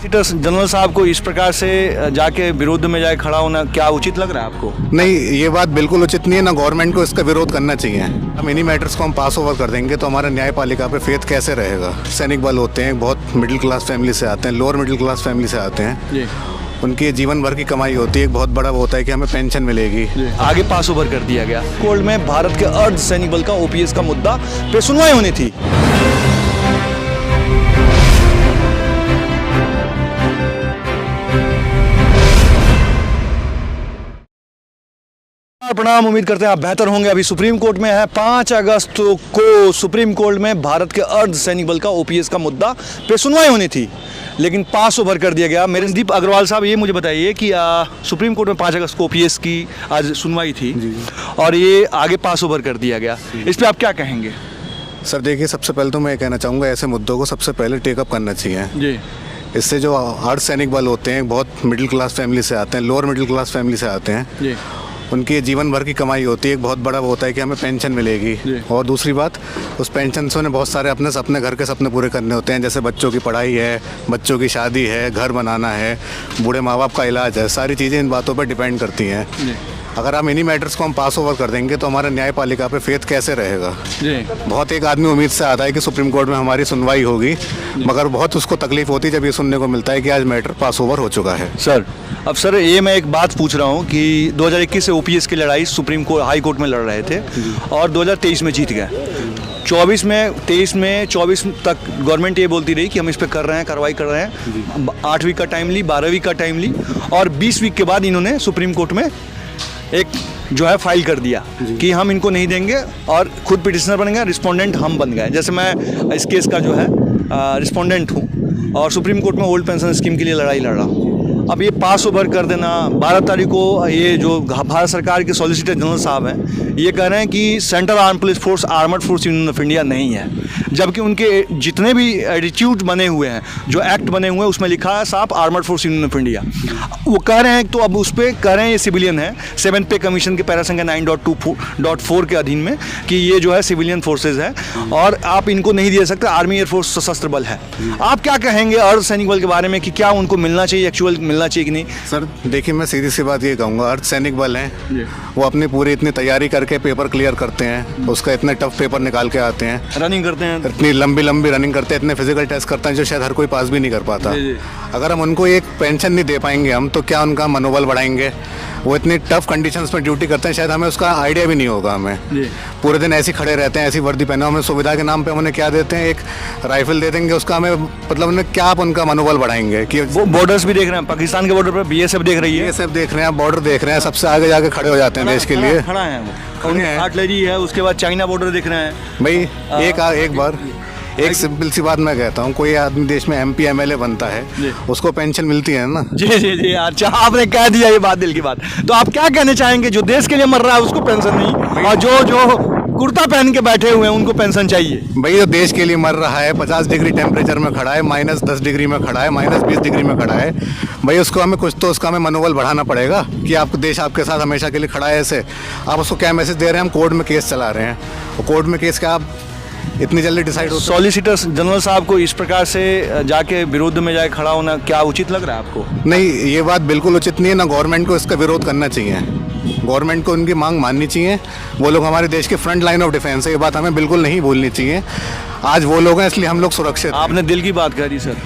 Solicitor general साहब को इस प्रकार से जाके विरोध में जाए खड़ा होना क्या उचित लग रहा है आपको? नहीं, ये बात बिल्कुल उचित नहीं है। ना गवर्नमेंट को इसका विरोध करना चाहिए। हम इन्हीं मैटर्स को हम पास ओवर कर देंगे तो हमारा न्यायपालिका पे फेथ कैसे रहेगा। सैनिक बल होते हैं, बहुत मिडिल क्लास फैमिली से आते हैं, लोअर मिडिल क्लास फैमिली से आते हैं जी। उनकी जीवन भर की कमाई होती है। एक बहुत बड़ा वो होता है कि हमें पेंशन मिलेगी। आगे पास ओवर कर दिया गया। कोर्ट में भारत के अर्ध सैनिक बल का ओपीएस का मुद्दा पे सुनवाई होनी थी। प्रणाम, उम्मीद करते हैं आप बेहतर होंगे। अभी सुप्रीम कोर्ट में है 5 अगस्त को सुप्रीम कोर्ट में भारत के अर्ध सैनिक बल का ओपीएस का मुद्दा पे सुनवाई होनी थी, लेकिन पास ओवर कर दिया गया। मेरे दीप अग्रवाल साहब, ये मुझे बताइए कि सुप्रीम कोर्ट में 5 अगस्त को ओपीएस की आज सुनवाई थी और ये आगे पास ओवर कर दिया गया, इस पर आप क्या कहेंगे? सर देखिए, सबसे पहले तो मैं ये कहना चाहूँगा, ऐसे मुद्दों को सबसे पहले टेकअप करना चाहिए जी। इससे जो अर्ध सैनिक बल होते हैं, बहुत मिडिल क्लास फैमिली से आते हैं, लोअर मिडिल क्लास फैमिली से आते हैं जी। उनकी जीवन भर की कमाई होती है। एक बहुत बड़ा वो होता है कि हमें पेंशन मिलेगी। और दूसरी बात, उस पेंशन से उन्हें बहुत सारे अपने घर के सपने पूरे करने होते हैं, जैसे बच्चों की पढ़ाई है, बच्चों की शादी है, घर बनाना है, बूढ़े माँ बाप का इलाज है। सारी चीज़ें इन बातों पर डिपेंड करती हैं। अगर हम इन्हीं मैटर्स को हम पास ओवर कर देंगे तो हमारा न्यायपालिका पे फेथ कैसे रहेगा। बहुत एक आदमी उम्मीद से आता है कि सुप्रीम कोर्ट में हमारी सुनवाई होगी, मगर बहुत उसको तकलीफ होती है जब ये सुनने को मिलता है कि आज मैटर पास ओवर हो चुका है। सर, अब सर ये मैं एक बात पूछ रहा हूँ कि 2021 से ओपीएस की लड़ाई सुप्रीम कोर्ट हाई कोर्ट में लड़ रहे थे और 2023 में जीत गए। 24 में 23 में 24 तक गवर्नमेंट ये बोलती रही कि हम इस पर कर रहे हैं, कार्रवाई कर रहे हैं। 8 वीक का टाइम ली, 12 वीक का टाइम ली और 20 वीक के बाद इन्होंने सुप्रीम कोर्ट में एक जो है फाइल कर दिया कि हम इनको नहीं देंगे और खुद पिटिशनर बन गए, रिस्पोंडेंट हम बन गए। जैसे मैं इस केस का जो है रिस्पोंडेंट हूँ और सुप्रीम कोर्ट में ओल्ड पेंशन स्कीम के लिए लड़ाई लड़ रहा हूँ। अब ये पास ओवर कर देना, 12 तारीख को ये जो भारत सरकार के सॉलिसिटर जनरल साहब हैं ये कह रहे हैं कि central arm police force armoured force union of India नहीं है, जबकि उनके जितने भी एडिट्यूड बने हुए हैं, जो एक्ट बने हुए हैं, उसमें लिखा है साफ armoured force union of India. वो कह रहे हैं तो अब उस पर कह रहे हैं ये सिविलियन है, 7 पे कमीशन के पैरा संख्या 9.2.4 के अधीन में कि ये जो है सिविलियन फोर्सेज है और आप इनको नहीं दे सकते, आर्मी एयरफोर्स सशस्त्र बल है। आप क्या कहेंगे अर्ध सैनिक बल के बारे में कि क्या उनको मिलना चाहिए, एक्चुअल मिलना चाहिए कि नहीं? सर देखिए, मैं सीधी सी बात ये कहूँगा, अर्ध सैनिक बल हैं, वो अपनी पूरी इतनी तैयारी करके पेपर क्लियर करते हैं, उसका इतने टफ पेपर निकाल के आते हैं, रनिंग करते हैं, इतनी लंबी रनिंग करते हैं, इतने फिजिकल टेस्ट करते हैं जो शायद हर कोई पास भी नहीं कर पाता। अगर हम उनको एक पेंशन नहीं दे पाएंगे हम, तो क्या उनका मनोबल बढ़ाएंगे? वो इतनी टफ कंडीशंस में ड्यूटी करते हैं, शायद हमें उसका आइडिया भी नहीं होगा। हमें पूरे दिन ऐसे खड़े रहते हैं, ऐसी वर्दी पहने, हमें सुविधा के नाम पे उन्हें क्या देते हैं, एक राइफल दे देंगे, उसका हमें मतलब उन्हें क्या आप उनका मनोबल बढ़ाइएंगे कि वो बॉर्डर्स भी देख रहे हैं, पाकिस्तान के बॉर्डर पर बीएसएफ देख रही है, बीएसएफ देख रहे हैं, बॉर्डर देख रहे हैं, सबसे आगे जाके खड़े हो जाते हैं देश के लिए। खड़ा है वो, आर्टिलरी है, उसके बाद चाइना बॉर्डर दिख रहे हैं। भाई एक बार एक सिंपल सी बात मैं कहता हूँ, कोई आदमी देश में MP MLA बनता है, उसको पेंशन मिलती है ना? जी। अच्छा, आपने कह दिया ये बात, दिल की बात। तो आप क्या कहना चाहेंगे, जो देश के लिए मर रहा है उसको पेंशन नहीं, और जो कुर्ता पहन के बैठे हुए हैं उनको पेंशन चाहिए? भाई जो देश के लिए मर रहा है, 50 डिग्री टेम्परेचर में खड़ा है, -10 डिग्री में खड़ा है, -20 डिग्री में खड़ा है, भाई उसको हमें कुछ तो उसका हमें मनोबल बढ़ाना पड़ेगा कि आपका देश आपके साथ हमेशा के लिए खड़ा है। ऐसे आप उसको क्या मैसेज दे रहे हैं? हम कोर्ट में केस चला रहे हैं, और कोर्ट में केस क्या आप इतनी जल्दी डिसाइड हो? सॉलिसिटर जनरल साहब को इस प्रकार से जाके विरोध में जाए खड़ा होना क्या उचित लग रहा है आपको? नहीं, ये बात बिल्कुल उचित नहीं है। ना गवर्नमेंट को इसका विरोध करना चाहिए, गवर्नमेंट को उनकी मांग माननी चाहिए। वो लोग हमारे देश के फ्रंट लाइन ऑफ डिफेंस है, ये बात हमें बिल्कुल नहीं भूलनी चाहिए। आज वो लोग हैं, इसलिए हम लोग सुरक्षित। आपने दिल की बात कह दी सर,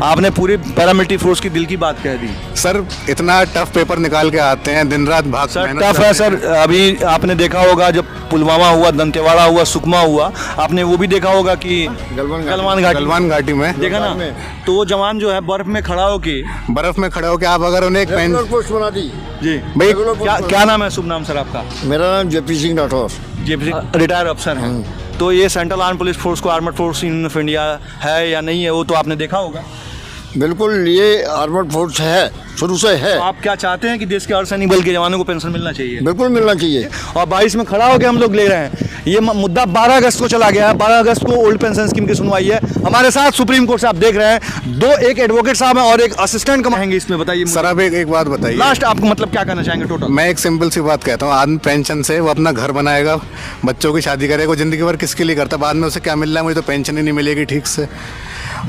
आपने पूरी पैरामिलिट्री फोर्स की दिल की बात कह दी। सर इतना टफ पेपर निकाल के आते हैं, दिन रात भाग। सर टफ है सर। अभी आपने देखा होगा जब पुलवामा हुआ, दंतेवाड़ा हुआ, सुकमा हुआ, आपने वो भी देखा होगा कि गलवान घाटी में देखा ना, तो वो जवान जो है बर्फ में खड़ा होके आप अगर उन्हें एक पेन बना दी जी भाई, क्या नाम है? शुभ नाम सर आपका? मेरा नाम JP सिंह राठौर, रिटायर अफसर हैं। तो ये सेंट्रल आर्म पुलिस फोर्स को armoured force union of India है या नहीं है, वो तो आपने देखा होगा। बिल्कुल, ये आर्मर्ड फोर्स है, शुरू से है। तो आप क्या चाहते हैं कि देश के अर्धसैनिक बल के जवानों को पेंशन मिलना चाहिए? बिल्कुल मिलना चाहिए। और 22 में खड़ा होकर हम लोग ले रहे हैं। ये मुद्दा 12 अगस्त को चला गया है, 12 अगस्त को ओल्ड पेंशन स्कीम की सुनवाई है। हमारे साथ सुप्रीम कोर्ट से आप देख रहे हैं एक एडवोकेट साहब हैं और एक असिस्टेंट कमाएंगे इसमें। बताइए सर, आप एक बात बताइए लास्ट, आपको मतलब क्या कहना चाहेंगे टोटल? मैं एक सिंपल सी बात कहता हूँ, आदमी पेंशन से वो अपना घर बनाएगा, बच्चों की शादी करेगा, वो जिंदगी भर किसके लिए करता, बाद में उसे क्या मिल रहा है? मुझे तो पेंशन ही नहीं मिलेगी ठीक से।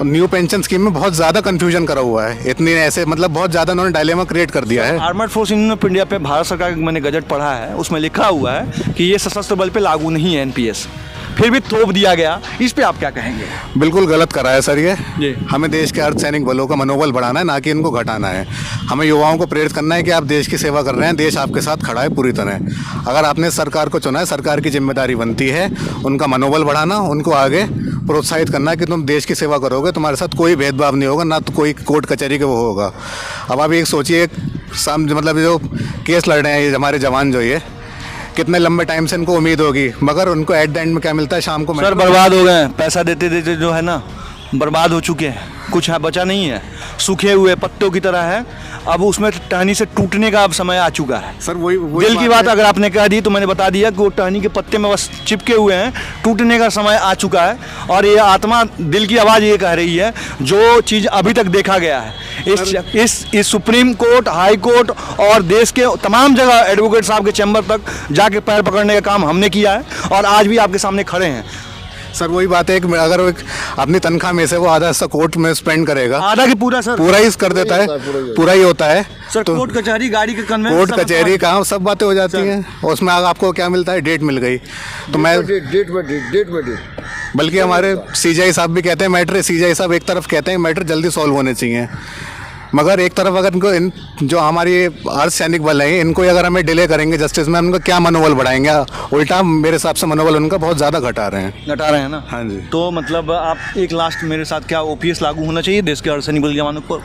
न्यू पेंशन स्कीम में बहुत ज़्यादा कंफ्यूजन करा हुआ है, इतनी ऐसे मतलब बहुत ज़्यादा उन्होंने डायलेमा क्रिएट कर दिया है। आर्मर्ड फोर्स ऑफ इंडिया पे भारत सरकार का मैंने गजट पढ़ा है, उसमें लिखा हुआ है कि ये सशस्त्र बल पे लागू नहीं है एनपीएस, फिर भी थोप दिया गया। इस पे आप क्या कहेंगे? बिल्कुल गलत करा है सर ये। जी। हमें देश के अर्धसैनिक बलों का मनोबल बढ़ाना है, ना कि इनको घटाना है। हमें युवाओं को प्रेरित करना है कि आप देश की सेवा कर रहे हैं, देश आपके साथ खड़ा है पूरी तरह। अगर आपने सरकार को चुना है, सरकार की जिम्मेदारी बनती है उनका मनोबल बढ़ाना, उनको आगे प्रोत्साहित करना कि तुम देश की सेवा करोगे, तुम्हारे साथ कोई भेदभाव नहीं होगा, ना तो कोई कोर्ट कचहरी के वो होगा। अब आप एक सोचिए, मतलब जो केस लड़ रहे हैं ये हमारे जवान, जो ये कितने लंबे टाइम से इनको उम्मीद होगी, मगर उनको एट द एंड में क्या मिलता है? शाम को सर बर्बाद हो गए हैं, पैसा देते देते जो है ना बर्बाद हो चुके हैं, कुछ है बचा नहीं है, सूखे हुए पत्तों की तरह है। अब उसमें टहनी से टूटने का अब समय आ चुका है। सर वही दिल की बात अगर आपने कह दी तो मैंने बता दिया कि वो टहनी के पत्ते में बस चिपके हुए हैं, टूटने का समय आ चुका है। और ये आत्मा, दिल की आवाज़ ये कह रही है, जो चीज़ अभी तक देखा गया है इस सुप्रीम कोर्ट, हाई कोर्ट और देश के तमाम जगह एडवोकेट साहब के चैम्बर तक जाके पैर पकड़ने का काम हमने किया है और आज भी आपके सामने खड़े हैं। सर वही बात है कि अगर वो अपनी तनख्वाह में से वो आधा हिस्सा कोर्ट में स्पेंड करेगा, आधा की पूरा सर, पूरा ही कर देता है, पूरा ही होता है सर। तो कोर्ट कचहरी, गाड़ी के कन्वेंस, कोर्ट कचहरी काम सब बातें हो जाती हैं, और उसमें आपको क्या मिलता है? डेट मिल गई। तो मैं डेट बल्कि हमारे सीजीआई साहब भी कहते हैं मैटर, सीजीआई साहब एक तरफ कहते हैं मैटर जल्दी सॉल्व होने चाहिए, मगर एक तरफ अगर इनको जो हमारी अर्धसैनिक बल है इनको अगर हमें डिले करेंगे जस्टिस में, उनका क्या मनोबल बढ़ाएंगे? उल्टा मेरे हिसाब से मनोबल उनका बहुत ज़्यादा घटा रहे हैं ना। हाँ जी। तो मतलब आप एक लास्ट मेरे साथ, क्या ओपीएस लागू होना चाहिए देश के अर्धसैनिक बल जवानों को?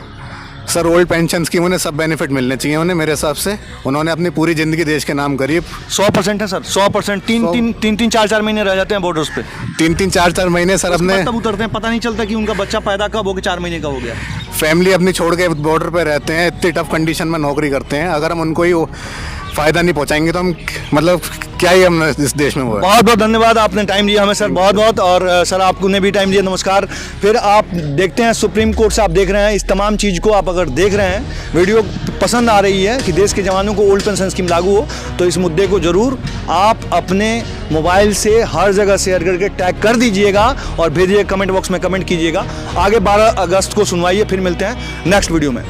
सर ओल्ड पेंशन स्कीम, उन्हें सब बेनिफिट मिलने चाहिए उन्हें, मेरे हिसाब से। उन्होंने अपनी पूरी ज़िंदगी देश के नाम करी। 100% है सर, 100%। तीन 4 महीने रह जाते हैं बॉर्डर्स पे, 3-4 महीने सर अपने तब उतरते हैं, पता नहीं चलता कि उनका बच्चा पैदा कब हो गया, 4 महीने का हो गया। फैमिली अपनी छोड़ के बॉर्डर पे रहते हैं, इतनी टफ कंडीशन में नौकरी करते हैं। अगर हम उनको ही फ़ायदा नहीं पहुंचाएंगे तो हम मतलब क्या ही हम इस देश में हुआ। बहुत बहुत धन्यवाद, आपने टाइम दिया हमें सर, बहुत बहुत। और सर आपने भी टाइम दिया, नमस्कार। फिर आप देखते हैं सुप्रीम कोर्ट से आप देख रहे हैं इस तमाम चीज़ को, आप अगर देख रहे हैं वीडियो पसंद आ रही है कि देश के जवानों को ओल्ड पेंशन स्कीम लागू हो, तो इस मुद्दे को ज़रूर आप अपने मोबाइल से हर जगह शेयर करके टैग कर दीजिएगा और भेजिए, कमेंट बॉक्स में कमेंट कीजिएगा। आगे 12 अगस्त को सुनवाई है, फिर मिलते हैं नेक्स्ट वीडियो में।